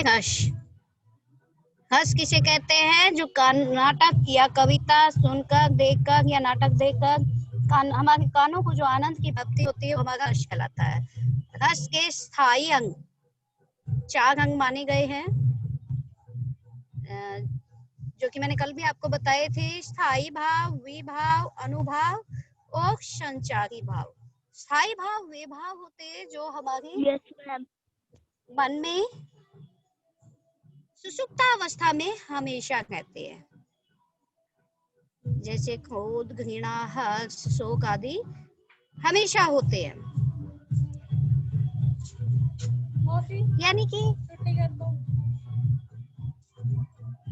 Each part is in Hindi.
हर्ष। हर्ष किसे कहते हैं? जो नाटक या कविता सुनकर, देखकर या नाटक देखकर हमारे कानों को जो आनंद की प्राप्ति होती है वो हमारा हर्ष कहलाता है। हर्ष के स्थायी अंग 4 अंग माने गए हैं, जो कि मैंने कल भी आपको बताए थे। स्थायी भाव, विभाव, अनुभाव और संचारी भाव। स्थायी भाव वे भाव होते हैं जो हमारे मन में सुषुप्तावस्था में हमेशा रहते हैं, जैसे क्रोध, घृणा, हर्ष, शोक आदि हमेशा होते हैं। यानी कि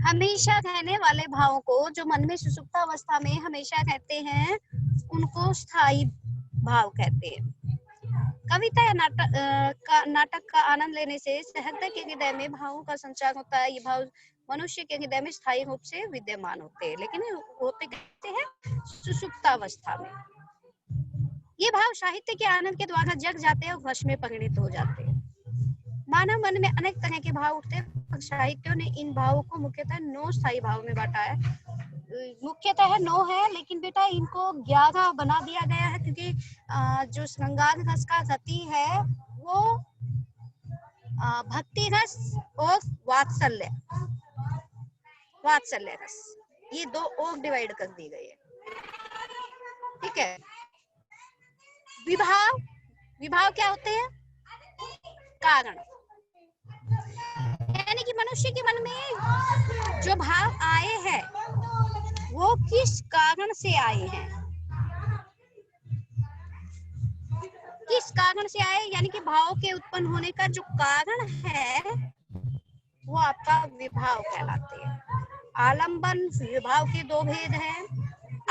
हमेशा रहने वाले भावों को, जो मन में सुषुप्तावस्था में हमेशा रहते हैं, उनको स्थायी भाव कहते हैं। कविता या नाटक का आनंद लेने से साहित्य के हृदय में भावों का संचार होता है। ये भाव मनुष्य के हृदय में स्थायी रूप से विद्यमान होते हैं, लेकिन होते कैसे हैं? सुषुप्तावस्था में। ये भाव साहित्य के आनंद के द्वारा जग जाते हैं और वश में परिणत हो जाते हैं। मानव मन में अनेक तरह के भाव उठते हैं। साहित्यों ने इन भावों को मुख्यतः 9 स्थायी भाव में बांटा है। मुख्यतः 9 है, लेकिन बेटा इनको 11 बना दिया गया है, क्योंकि जो श्रृंगार रस का गति है वो भक्ति रस और वात्सल्य रस, ये 2 और डिवाइड कर दी गई है। ठीक है। विभाव क्या होते हैं? कारण। यानी कि मनुष्य के मन में जो भाव आए हैं वो किस कारण से आए हैं, किस कारण से आए, यानी कि भाव के उत्पन्न होने का जो कारण है वो आपका विभाव कहलाते हैं। आलंबन विभाव के 2 भेद हैं,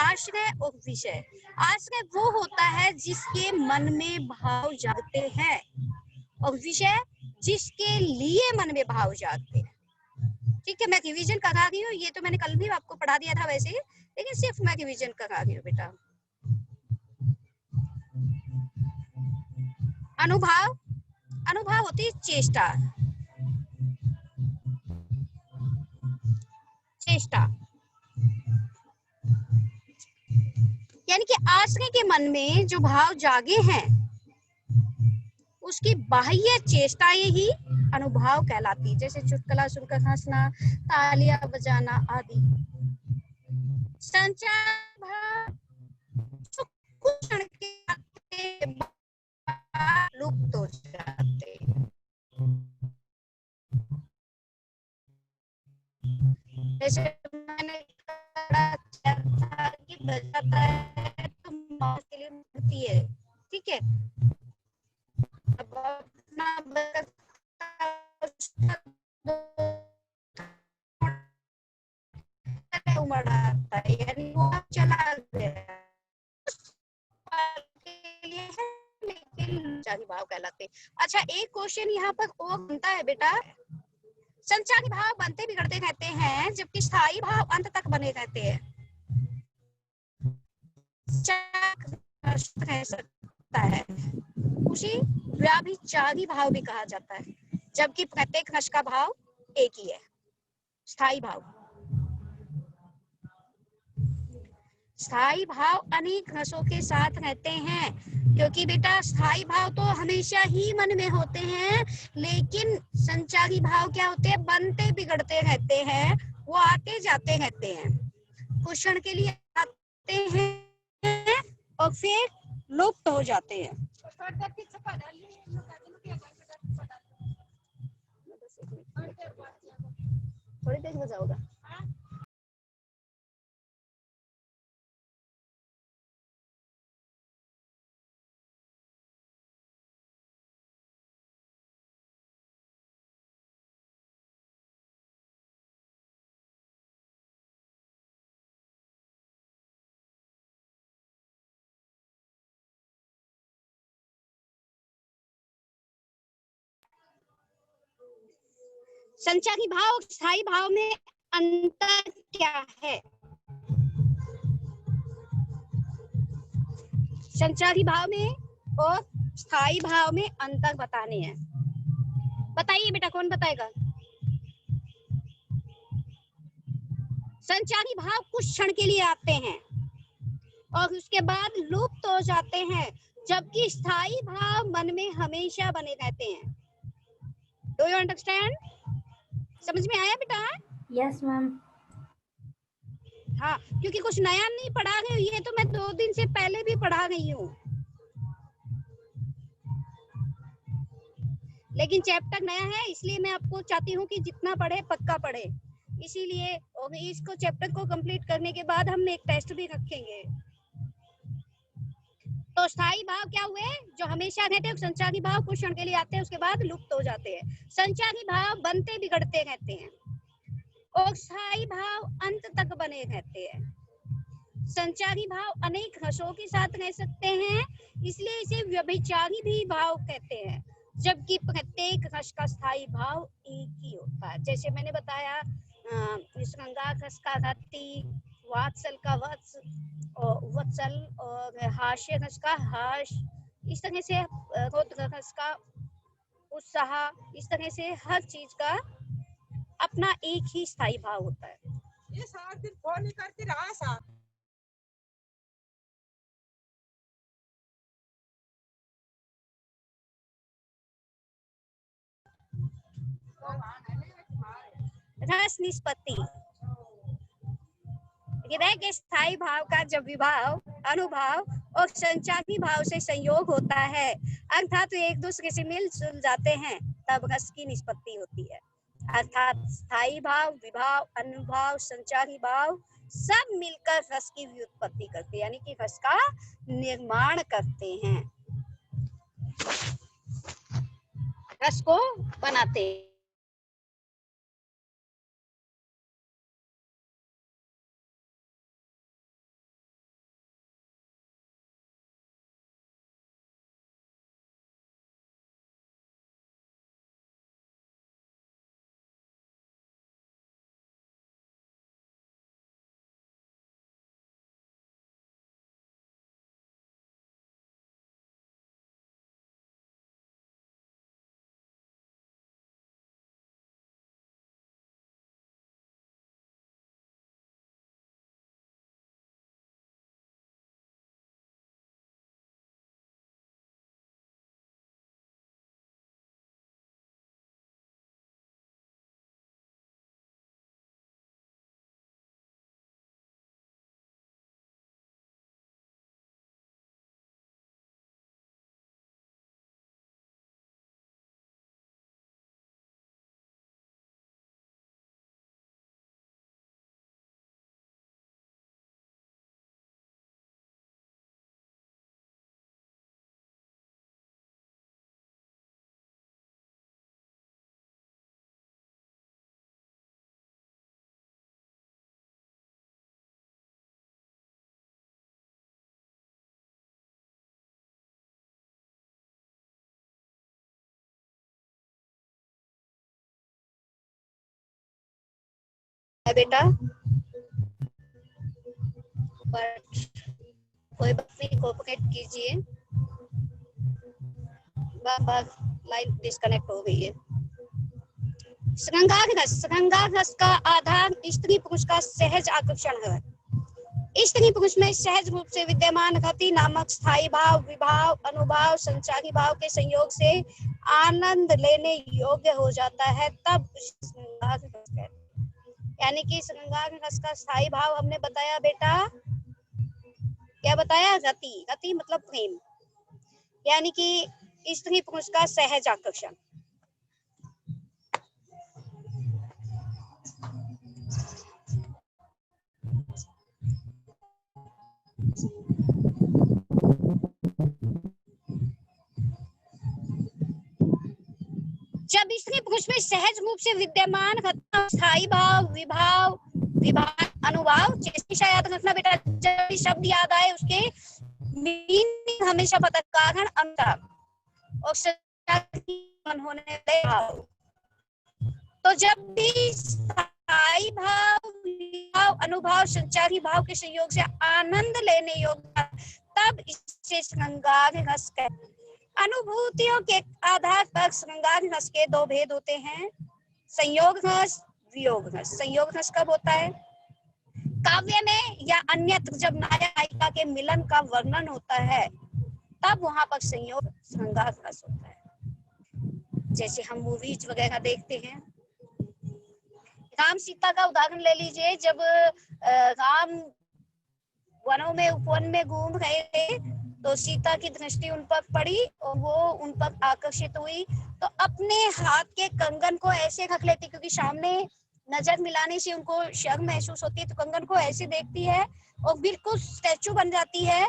आश्रय और विषय। आश्रय वो होता है जिसके मन में भाव जागते हैं, और विषय जिसके लिए मन में भाव जागते हैं। ठीक है, मैं रिवीजन करा रही हूँ, ये तो मैंने कल भी आपको पढ़ा दिया था वैसे, लेकिन सिर्फ मैं रिवीजन करा रही हूँ बेटा। अनुभाव होती है चेष्टा। यानी कि आश्रय के मन में जो भाव जागे हैं उसकी बाह्य चेष्टाएं ही अनुभाव कहलाती, जैसे चुटकुला सुनकर हंसना, तालियां बजाना आदि। संचार भाव कुछ क्षण के बाद लुप्त हो जाते, जैसे मैंने कि बजाता है तो मौत के लिए मरती है। ठीक है, अब अपना उमड़ आता है, यानी वो चला गया लेकिन भाव कहलाते। अच्छा, एक क्वेश्चन यहाँ पर और बनता है बेटा, संचारी भाव बनते बिगड़ते रहते हैं जबकि स्थायी भाव अंत तक बने रहते हैं। रह सकता है, उसी व्याभिचारी भाव भी कहा जाता है, जबकि प्रत्येक रस का भाव एक ही है, स्थायी भाव। स्थायी भाव अनेक रसों के साथ रहते हैं, क्योंकि बेटा स्थायी भाव तो हमेशा ही मन में होते हैं, लेकिन संचारी भाव क्या होते हैं? बनते बिगड़ते रहते हैं, वो आते जाते रहते हैं, कुछ क्षण के लिए आते हैं और फिर लुप्त हो जाते हैं। थोड़ी देर हो जाओगा। संचारी भाव और स्थायी भाव में अंतर क्या है? संचारी भाव में और स्थायी भाव में अंतर बताने हैं। बताइए बेटा, कौन बताएगा? संचारी भाव कुछ क्षण के लिए आते हैं और उसके बाद लुप्त हो जाते हैं, जबकि स्थायी भाव मन में हमेशा बने रहते हैं। Do you understand? समझ में आया बेटा? Yes ma'am. हाँ, क्योंकि कुछ नया नहीं पढ़ा रही हूँ, ये तो मैं 2 दिन से पहले भी पढ़ा रही हूँ, लेकिन चैप्टर नया है, इसलिए मैं आपको चाहती हूँ कि जितना पढ़े पक्का पढ़े। इसीलिए इसको चैप्टर को कंप्लीट करने के बाद हम एक टेस्ट भी रखेंगे। तो स्थायी भाव क्या हुए? जो हमेशा रहते हैं। संचारी भाव कुछ क्षण के लिए आते हैं, उसके बाद लुप्त हो जाते हैं। संचारी भाव बनते बिगड़ते रहते हैं और स्थायी भाव अंत तक बने रहते हैं। संचारी भाव अनेक रसों के साथ रह सकते हैं, इसलिए इसे व्यभिचारी भी भाव कहते हैं, जबकि प्रत्येक रस का स्थायी भाव एक ही होता है। जैसे मैंने बताया, श्रृंगार रस का रति, वात्सल का वत्स और वत्सल, और हास्य रस का हास, इस तरह से रौद्र रस का उत्साह, इस तरह से हर चीज का अपना एक ही स्थायी भाव होता है। ये सारा दिन फोन ही करती रहा सा। रस निष्पत्ति हृदय के स्थायी भाव का जब विभाव, अनुभाव और संचारी भाव से संयोग होता है, अर्थात एक दूसरे से मिल जुल जाते हैं, तब रस की निष्पत्ति होती है। अर्थात स्थायी भाव, विभाव, अनुभाव, संचारी भाव सब मिलकर रस की व्युत्पत्ति करते हैं, यानी कि रस का निर्माण करते हैं, रस को बनाते हैं। बेटा बट कोई बात नहीं, कोऑपरेट कीजिए। बार लाइन डिस्कनेक्ट हो गई है। श्रृंगार रस का आधार स्त्री पुरुष का सहज आकर्षण है। स्त्री पुरुष में सहज रूप से विद्यमान रति नामक स्थायी भाव, विभाव, अनुभाव, संचारी भाव के संयोग से आनंद लेने योग्य हो जाता है, तब श्रृंगार रस कहते हैं। यानी कि श्रृंगार रस का स्थायी भाव हमने बताया बेटा, क्या बताया? रति। रति मतलब प्रेम, यानी कि स्त्री पुरुष का सहज आकर्षण। जब स्त्री पुरुष में सहज रूप से विद्यमान स्थायी भाव, विभाव, अनुभाव, जैसे याद रखना बेटा, जब शब्द याद आए उसके मीनिंग हमेशा पता, कारण अंतर और होने भाव। तो जब भी स्थायी भाव, विभाव, अनुभाव, संचारी भाव के संयोग से आनंद लेने योग्य, तब इसे श्रृंगार रस कहते हैं। अनुभूतियों के आधार पर श्रृंगार रस के 2 भेद होते हैं, संयोग रस, वियोग रस। संयोग रस कब होता है? काव्य में या अन्यत्र जब नायक नायिका के मिलन का वर्णन होता है तब वहां पर संयोग श्रृंगार रस होता है। जैसे हम मूवीज वगैरह देखते हैं, राम सीता का उदाहरण ले लीजिए। जब राम वनों में उपवन में घूम रहे थे तो सीता की दृष्टि उन पर पड़ी और वो उन पर आकर्षित हुई, तो अपने हाथ के कंगन को ऐसे रख लेती, क्योंकि सामने नजर मिलाने से उनको शर्म महसूस होती है, तो कंगन को ऐसे देखती है और बिल्कुल स्टैचू बन जाती है।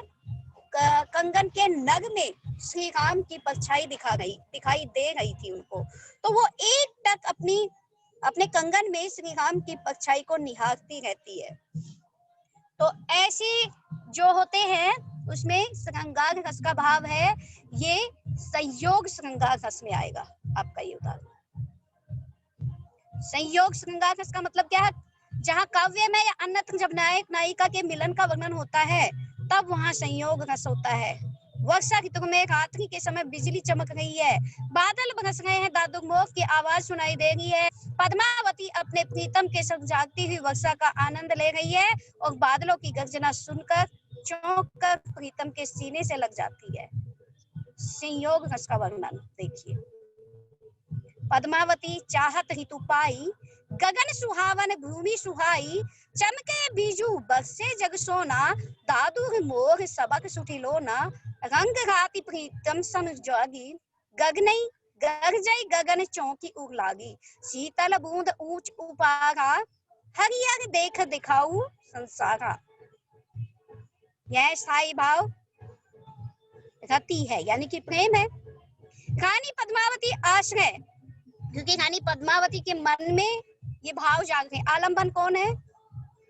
कंगन के नग में श्री राम की परछाई दिखाई दे रही थी उनको, तो वो एक टक अपने कंगन में श्री राम की परछाई को निहारती रहती है। तो ऐसे जो होते हैं उसमें श्रृंगार रस का भाव है, ये संयोग श्रृंगार रस में आएगा आपका ये उदाहरण। संयोग श्रृंगार रस का मतलब क्या है? जहाँ काव्य में या अन्यत्र जब नायक नायिका के मिलन का वर्णन होता है तब वहाँ संयोग रस होता है। वर्षा ऋतु में रात्रि के समय बिजली चमक रही है, बादल बरस रहे हैं, दादुक मोर की आवाज सुनाई दे रही है, पद्मावती अपने प्रीतम के संग जागती हुई वर्षा का आनंद ले रही है और बादलों की गर्जना सुनकर चौंक कर प्रीतम के सीने से लग जाती है। संयोग रस का वर्णन देखिए। पद्मावती चाहत ऋतु पाई, गगन सुहावन भूमि सुहाई, चमके बीजू बरसे जग सोना, दादुर मोर सबक सुठिलोना, रंग राति प्रीतम सन जागी, गगनई गरजई गगन चौकी उग लागी, शीतल बूंद ऊंच उपारा, हरियर देख दिखाऊ संसारा। यह स्थायी भाव रति है, यानी कि प्रेम है। रानी पद्मावती आश्रय, क्योंकि रानी पद्मावती के मन में ये भाव जाग रहे हैं। आलंबन कौन है?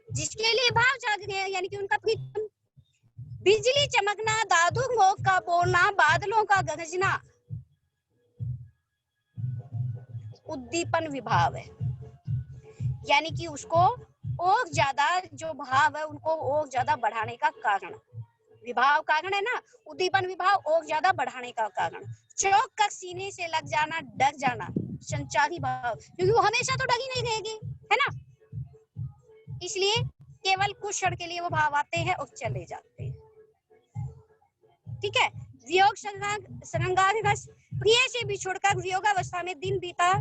जिसके लिए भाव जाग रहे हैं, यानी कि उनका प्रीतम। बिजली चमकना, दादू मोर का बोलना, बादलों का गरजना, उद्दीपन विभाव है, यानी कि उसको और ज्यादा जो भाव है उनको और ज्यादा बढ़ाने का कारण। विभाव कारण है ना, उद्दीपन विभाव और ज्यादा बढ़ाने का कारण। चौक कर सीने से लग जाना, डर जाना, संचारी भाव, क्योंकि वो हमेशा तो डरी नहीं रहेगी, है ना, इसलिए केवल कुछ क्षण के लिए वो भाव आते हैं और चले जाते हैं। ठीक है। वियोग श्रृंगार रस, प्रिय से बिछुड़कर वियोगावस्था में दिन बीता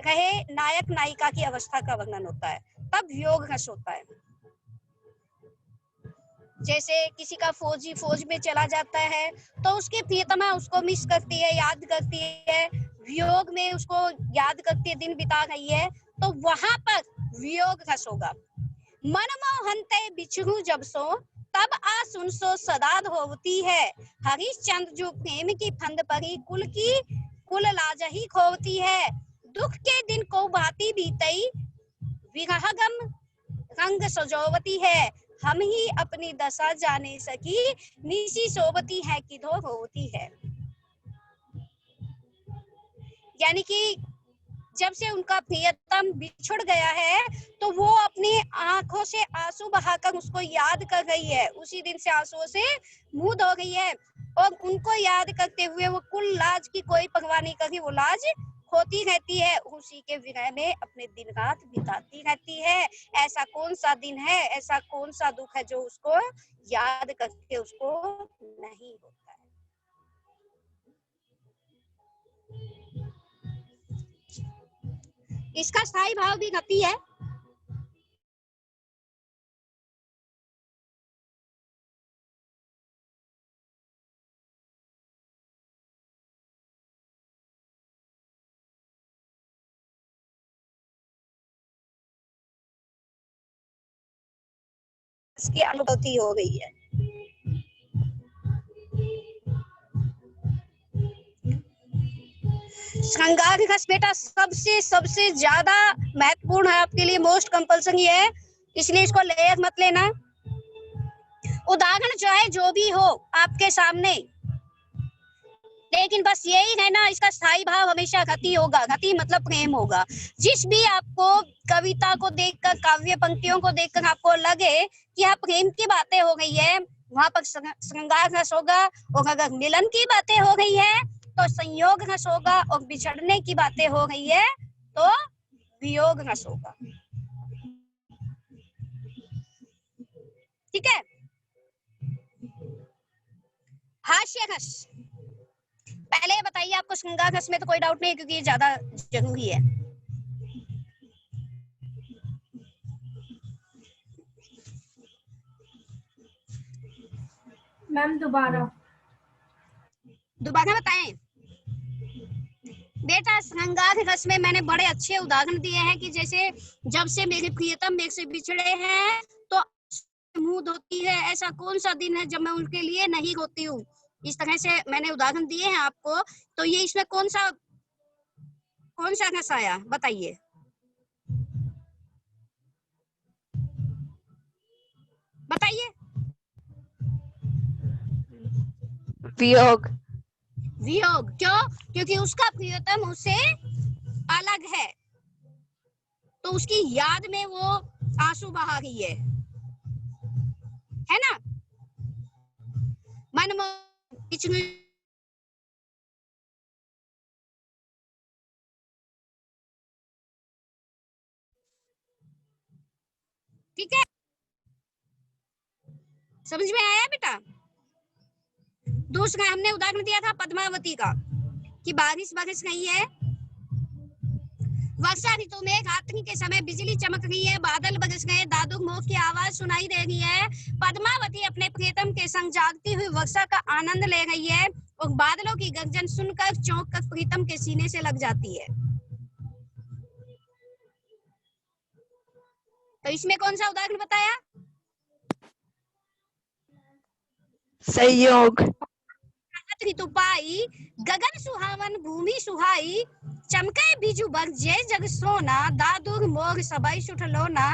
रहे नायक नायिका की अवस्था का वर्णन होता है, तब वियोग रस होता है। जैसे किसी का फौजी फौज में चला जाता है तो उसकी प्रियतमा उसको मिस करती है, याद करती है, वियोग में उसको याद करती है, दिन बिता रही है, तो वहां पर वियोग रस होगा। मन मोहनते बिछड़ू जब सो, तब आ सुन सो सदा होती है, हरिश्चंद्र जो प्रेम की फंद परी, कुल लाजही खोवती है, दुख के दिन को भांति बीतई, विरहगम रंग सजोवती है, हम ही अपनी दशा जाने सकी, निशी सोवती है किधो होती है। यानी कि जब से उनका प्रियतम बिछुड़ गया है तो वो अपनी आंखों से आंसू बहाकर उसको याद कर रही है, उसी दिन से आंसुओं से मुंह धो गई है, और उनको याद करते हुए वो कुल लाज की कोई परवाह नहीं करती, वो लाज खोती रहती है, उसी के विरह में अपने दिन रात बिताती रहती है। ऐसा कौन सा दिन है, ऐसा कौन सा दुख है जो उसको याद करके उसको नहीं होता है। इसका स्थायी भाव भी गति है। इसकी अनुभूति हो गई है। श्रृंगार रस बेटा सबसे ज्यादा महत्वपूर्ण है आपके लिए, मोस्ट कंपल्सरी है, इसलिए इसको लेयर मत लेना। उदाहरण चाहे जो भी हो आपके सामने, लेकिन बस यही है ना, इसका स्थायी भाव हमेशा गति होगा। गति मतलब प्रेम होगा। जिस भी आपको कविता को देखकर, काव्य पंक्तियों को देखकर आपको लगे कि यहाँ प्रेम की बातें हो गई है, वहां पर श्रृंगार रस होगा। और अगर मिलन की बातें हो गई है तो संयोग रस होगा, और बिछड़ने की बातें हो गई है तो वियोग रस होगा। ठीक है। हास्य घस, पहले ये बताइए आपको श्रृंगार घस में तो कोई डाउट नहीं है क्योंकि ये ज्यादा जरूरी है। मैम दोबारा बताएं बेटा। श्रृंगार रस में मैंने बड़े अच्छे उदाहरण दिए हैं कि जैसे जब से मेरे प्रियतम मेरे से बिछड़े हैं तो मुंह धोती है, ऐसा कौन सा दिन है जब मैं उनके लिए नहीं रोती हूँ। इस तरह से मैंने उदाहरण दिए हैं आपको। तो ये इसमें कौन सा रस आया बताइए। बताइए। वियोग। वियोग, क्यों? क्योंकि उसका प्रियतम उससे अलग है तो उसकी याद में वो आंसू बहा रही है ना। मन ठीक है, समझ में आया बेटा। दूसरा हमने उदाहरण दिया था पद्मावती का कि बारिश रही है, वर्षा ऋतु में रात्रि के समय बिजली चमक रही है, बादल बरस रहे, दादू मोर की आवाज सुनाई दे रही है। पद्मावती अपने प्रियतम के संग जागती हुई वर्षा का आनंद ले रही है और बादलों की गर्जन सुनकर चौंक कर प्रीतम के सीने से लग जाती है। तो इसमें कौन सा उदाहरण बताया? संयोग। ऋतु पाई गगन सुहावन भूमि सुहाई, चमके बिजु बरजे जग सोना, दादुर मोर सबई सुठ लोना,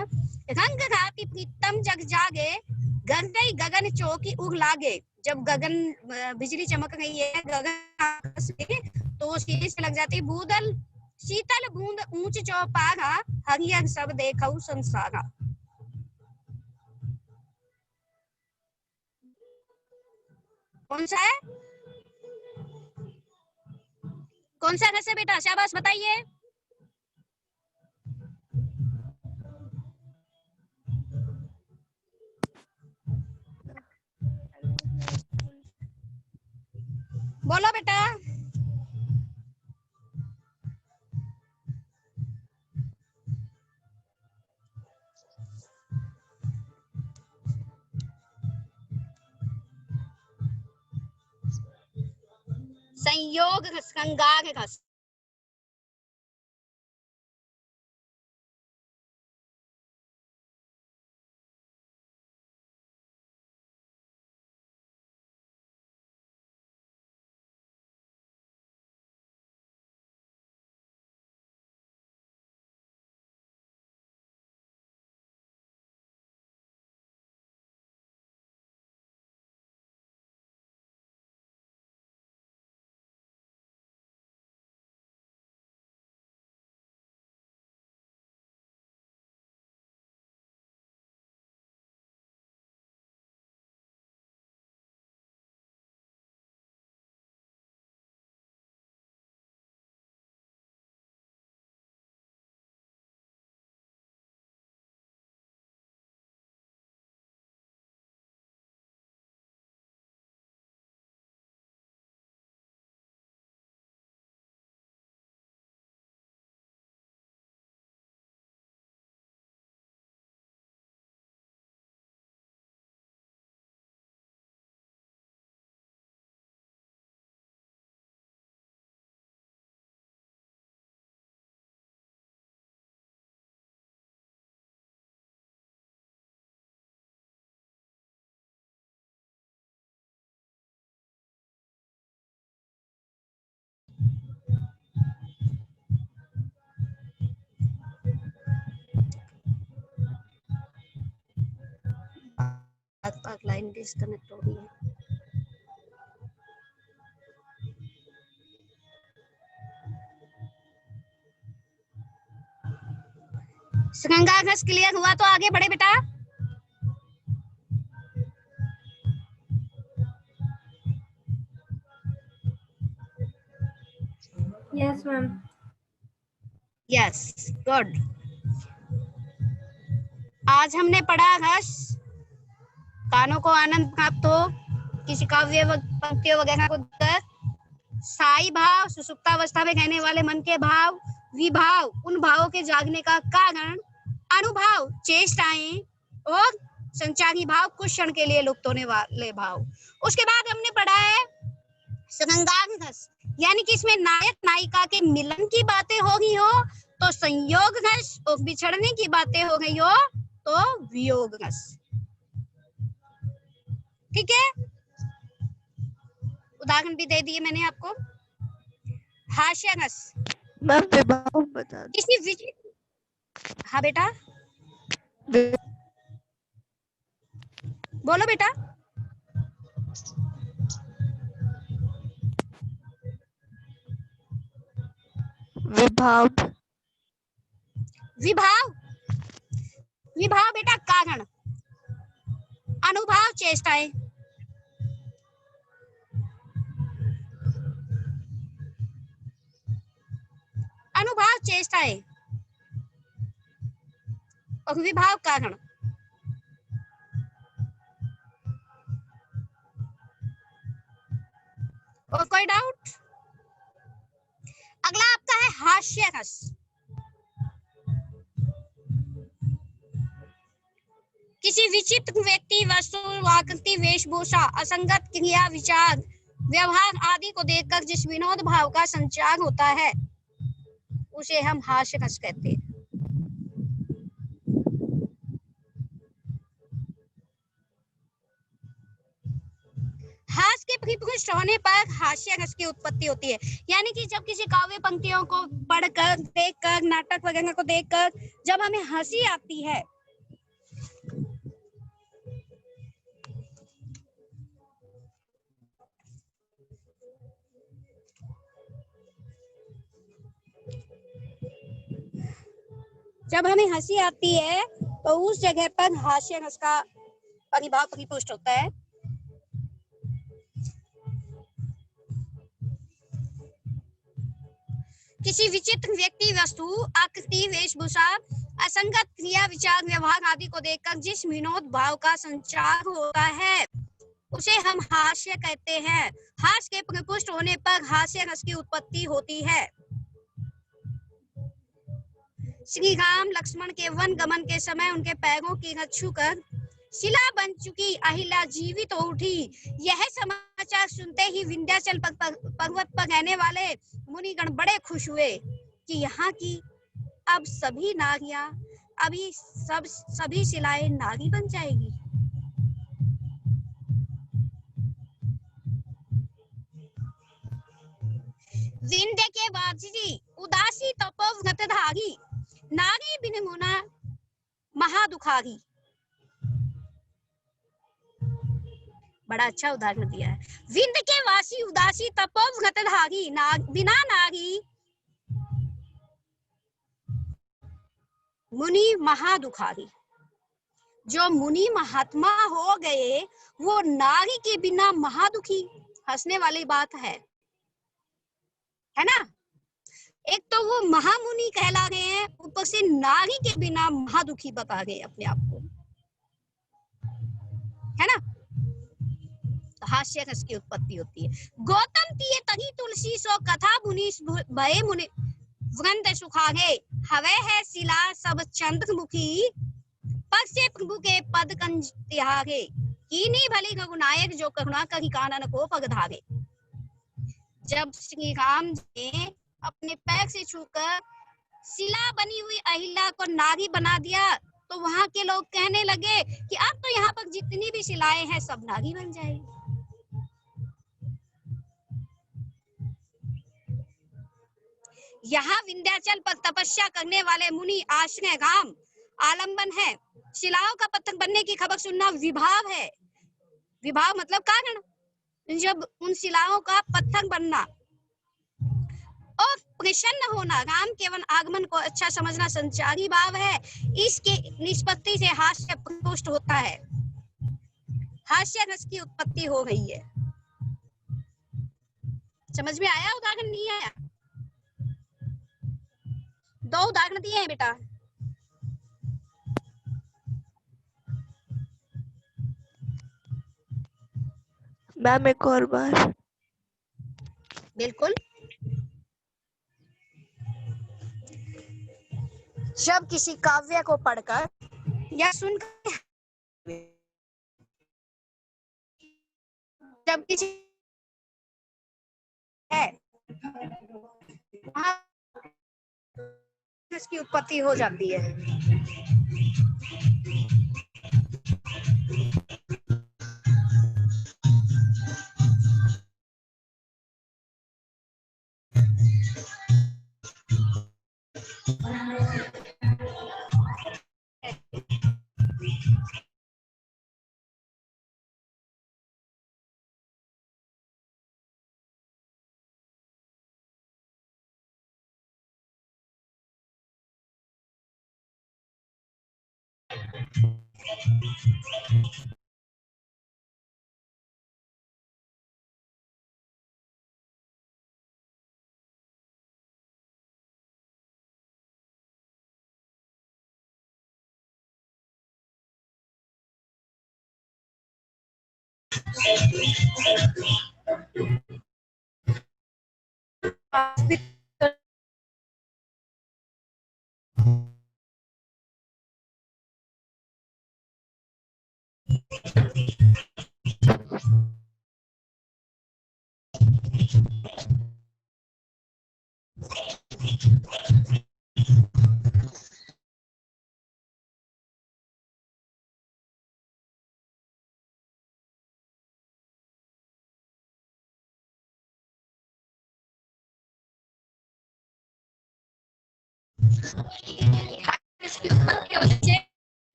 रंग राति प्रीतम जग जागे, गरजई गगन चौकी उग लागे। जब गगन बिजली चमक रही है गगन से तो सीने से लग जाती है। बूदल शीतल बूंद ऊंच चौपारा, हरियर सब देखऊ संसारा। कौन सा है? कौन सा रस है बेटा? शाबाश बताइए। बोलो बेटा। संयोग श्रृंगार रस। लाइन डिस्कनेक्ट हो गई है। श्रृंगार रस क्लियर हुआ तो आगे बढ़े बेटा। Yes ma'am. Yes good. आज हमने पढ़ा रस कानों को आनंद प्राप्त हो किसी काव्य पंक्तियों वगैरह को देखकर। स्थायी भाव सुसुप्तावस्था में रहने वाले मन के भाव। विभाव उन भावों के जागने का कारण। अनुभाव चेष्टाएं और संचारी भाव कुछ क्षण के लिए लुप्त होने वाले भाव। उसके बाद हमने पढ़ा है श्रृंगार रस, यानी कि इसमें नायक नायिका के मिलन की बातें हो गई हो तो संयोग रस, और बिछड़ने की बातें हो गई हो तो वियोग रस। ठीक है, उदाहरण भी दे दिए मैंने आपको। हास्य रस, मैम विभाव बता दो। किसी विचित्र, हाँ बेटा बोलो बेटा। विभाव विभाव, विभाव बेटा कारण। अनुभाव चेष्टाएं। अनुभाव चेष्टाएं और विभाव कारण। और कोई डाउट? अगला आपका है हास्य रस। किसी विचित्र व्यक्ति, वस्तु, आकृति, वेशभूषा, असंगत क्रिया, विचार, व्यवहार आदि को देखकर जिस विनोद भाव का संचार होता है उसे हम हास्य रस कहते हैं। हास्य के परिपुष्ट होने पर हास्य रस की उत्पत्ति होती है, यानी कि जब किसी काव्य पंक्तियों को पढ़कर, देखकर, नाटक वगैरह को देखकर जब हमें हंसी आती है तो उस जगह पर हास्य रस का परिभाव परिपुष्ट होता है। किसी विचित्र व्यक्ति, वस्तु, आकृति, वेशभूषा, असंगत क्रिया, विचार, व्यवहार आदि को देखकर जिस विनोद भाव का संचार होता है उसे हम हास्य कहते हैं। हास्य के परिपुष्ट होने पर हास्य रस की उत्पत्ति होती है। श्री राम लक्ष्मण के वन गमन के समय उनके पैरों की रज छूकर शिला बन चुकी अहिल्या जीवित हो उठी। यह समाचार सुनते ही विंध्याचल पर्वत पर रहने वाले मुनिगण बड़े खुश हुए कि यहाँ की अब सभी नारियां, सभी शिलाएं नारी बन जाएगी। विंध्य के वाजिनी उदासी तपोव्रतधारी, नारी बिन मुना महादुखारी। बड़ा अच्छा उदाहरण दिया है। विंध्य के वासी उदासी तपोव्रतधारी, बिना नारी मुनि महादुखारी। जो मुनि महात्मा हो गए वो नारी के बिना महादुखी। हंसने वाली बात है ना। एक तो वो महामुनि कहला रहे हैं, ऊपर से नारी के बिना महादुखी बता रहे अपने आप को, है ना। हास्य रस की उत्पत्ति होती है। गौतम पिए तही तुलसी सो कथा मुनि भय मुनि वृंद सुखागे, हवे है शिला सब चंद्रमुखी, पद से प्रभु के पद कंज त्यागे, कीनी भली रघुनायक जो करुणा करी कानन को पग धागे। जब श्री राम जी ने अपने पैर से छूकर शिला बनी हुई अहिल्या को नारी बना दिया तो वहां के लोग कहने लगे कि अब तो यहाँ पर जितनी भी शिलाएं हैं सब नारी बन जाएगी। यहाँ विंध्याचल पर तपस्या करने वाले मुनि आश्रय राम आलंबन है। शिलाओं का पत्थर बनने की खबर सुनना विभाव है। विभाव मतलब कारण। जब उन शिलाओं का पत्थर बनना और प्रसन्न होना, राम केवल आगमन को अच्छा समझना संचारी भाव है। इसके निष्पत्ति से हास्य पुष्ट होता है। हास्य रस की उत्पत्ति हो गई है। समझ में आया? उदाहरण नहीं आया? दो उदाहरण दिए हैं बेटा। मैम एक और बार। बिल्कुल। जब किसी काव्य को पढ़कर या सुनकर, जब किसी है वहाँ इसकी उत्पत्ति हो जाती है।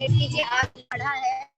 कीजिए, आगे बढ़ा है